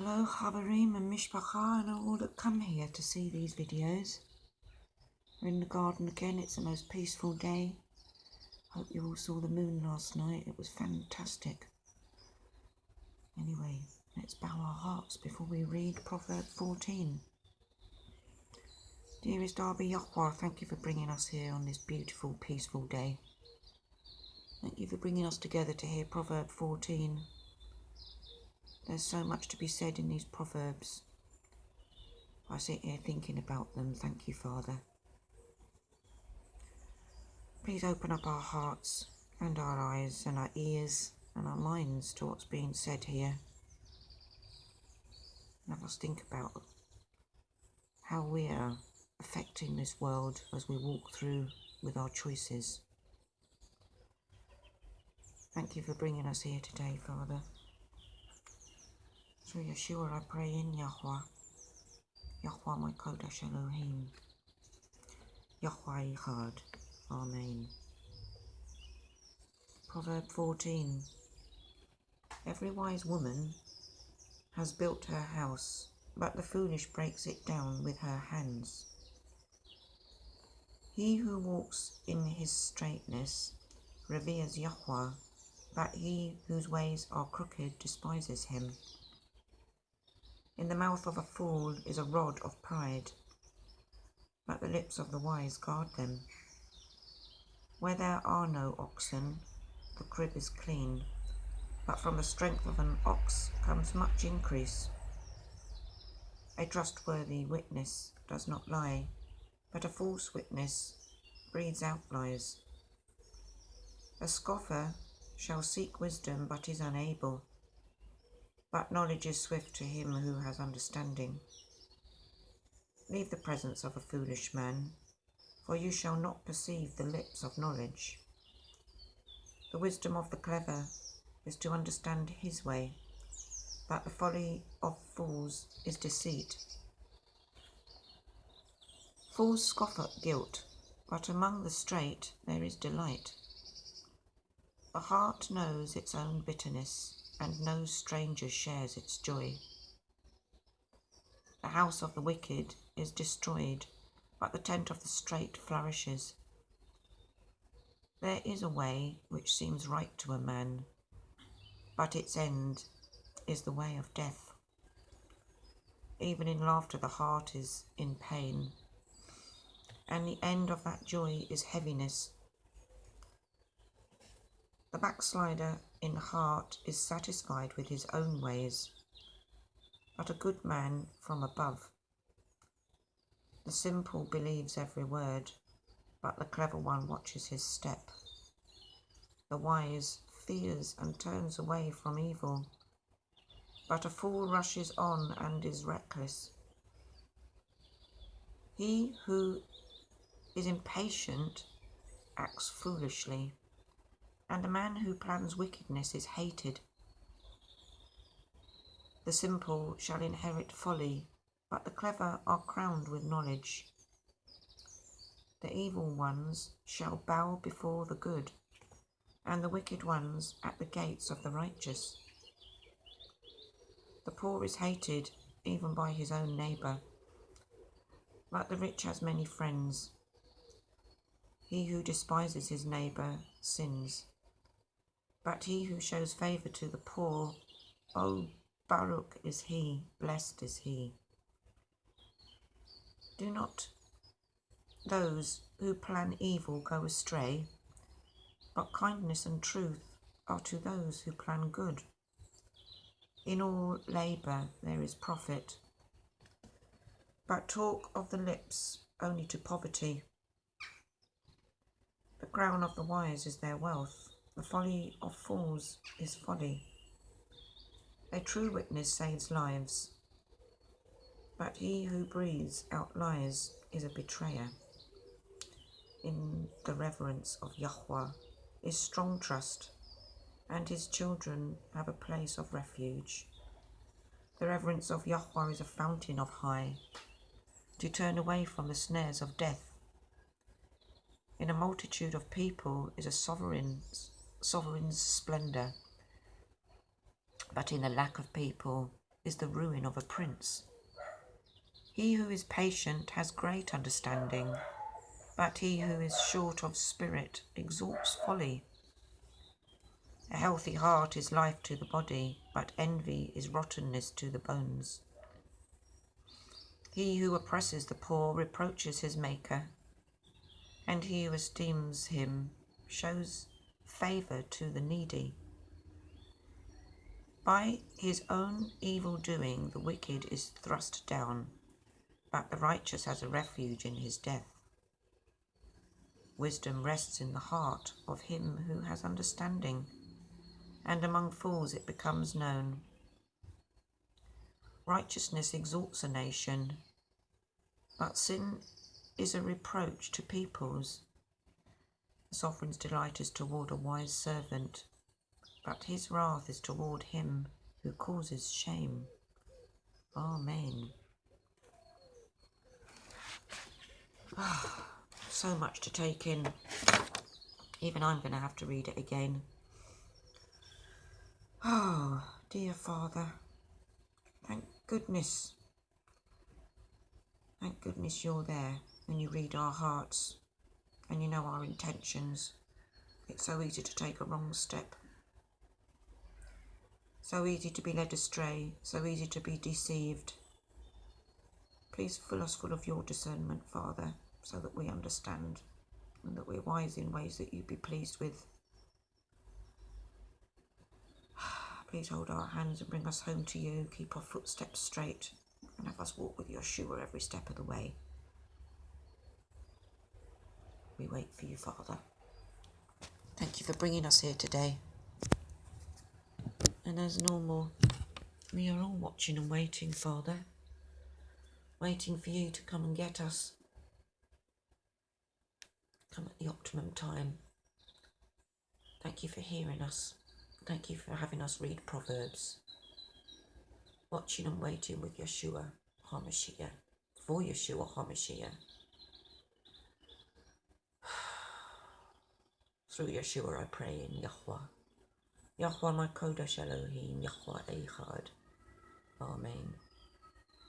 Hello Habarim and Mishpacha and all that come here to see these videos. We're in the garden again. It's the most peaceful day. Hope you all saw the moon last night. It was fantastic. Anyway, let's bow our hearts before we read Proverb 14. Dearest Darby Yahweh, thank you for bringing us here on this beautiful, peaceful day. Thank you for bringing us together to hear Proverb 14. There's so much to be said in these Proverbs. I sit here thinking about them. Thank you, Father. Please open up our hearts and our eyes and our ears and our minds to what's being said here. And have us think about how we are affecting this world as we walk through with our choices. Thank you for bringing us here today, Father. Through Yeshua I pray in Yahweh. Yahweh my Kodesh Elohim. Yahweh Echad. Amen. Proverb 14. Every wise woman has built her house, but the foolish breaks it down with her hands. He who walks in his straightness reveres Yahweh, but he whose ways are crooked despises him. In the mouth of a fool is a rod of pride, but the lips of the wise guard them. Where there are no oxen, the crib is clean, but from the strength of an ox comes much increase. A trustworthy witness does not lie, but a false witness breathes out lies. A scoffer shall seek wisdom, but is unable, but knowledge is swift to him who has understanding. Leave the presence of a foolish man, for you shall not perceive the lips of knowledge. The wisdom of the clever is to understand his way, but the folly of fools is deceit. Fools scoff at guilt, but among the straight there is delight. The heart knows its own bitterness, and no stranger shares its joy. The house of the wicked is destroyed, but the tent of the straight flourishes. There is a way which seems right to a man, but its end is the way of death. Even in laughter the heart is in pain, and the end of that joy is heaviness. The backslider in heart is satisfied with his own ways, but a good man from above. The simple believes every word, but the clever one watches his step. The wise fears and turns away from evil, but a fool rushes on and is reckless. He who is impatient acts foolishly, and a man who plans wickedness is hated. The simple shall inherit folly, but the clever are crowned with knowledge. The evil ones shall bow before the good, and the wicked ones at the gates of the righteous. The poor is hated even by his own neighbour, but the rich has many friends. He who despises his neighbour sins, but he who shows favour to the poor, Baruch is he, blessed is he. Do not those who plan evil go astray, but kindness and truth are to those who plan good. In all labour there is profit, but talk of the lips only to poverty. The crown of the wise is their wealth, the folly of fools is folly. A true witness saves lives, but he who breathes out lies is a betrayer. In the reverence of Yahweh is strong trust, and his children have a place of refuge. The reverence of Yahweh is a fountain of high, to turn away from the snares of death. In a multitude of people is a sovereign's splendour, but in the lack of people is the ruin of a prince. He who is patient has great understanding, but he who is short of spirit exalts folly. A healthy heart is life to the body, but envy is rottenness to the bones. He who oppresses the poor reproaches his Maker, and he who esteems him shows favour to the needy. By his own evil doing the wicked is thrust down, but the righteous has a refuge in his death. Wisdom rests in the heart of him who has understanding, and among fools it becomes known. Righteousness exalts a nation, but sin is a reproach to peoples. The sovereign's delight is toward a wise servant, but his wrath is toward him who causes shame. Amen. So much to take in. Even I'm going to have to read it again. Oh, dear Father, thank goodness. Thank goodness you're there and you read our hearts and you know our intentions. It's so easy to take a wrong step. So easy to be led astray, so easy to be deceived. Please fill us full of your discernment, Father, so that we understand and that we're wise in ways that you'd be pleased with. Please hold our hands and bring us home to you, keep our footsteps straight, and have us walk with Yeshua every step of the way. We wait for you, Father. Thank you for bringing us here today. And as normal, we are all watching and waiting, Father. Waiting for you to come and get us. Come at the optimum time. Thank you for hearing us. Thank you for having us read Proverbs. Watching and waiting with Yeshua HaMashiach. For Yeshua HaMashiach. Through Yeshua I pray in Yahweh. Yahweh my Kodesh Elohim, Yahweh Echad. Amen.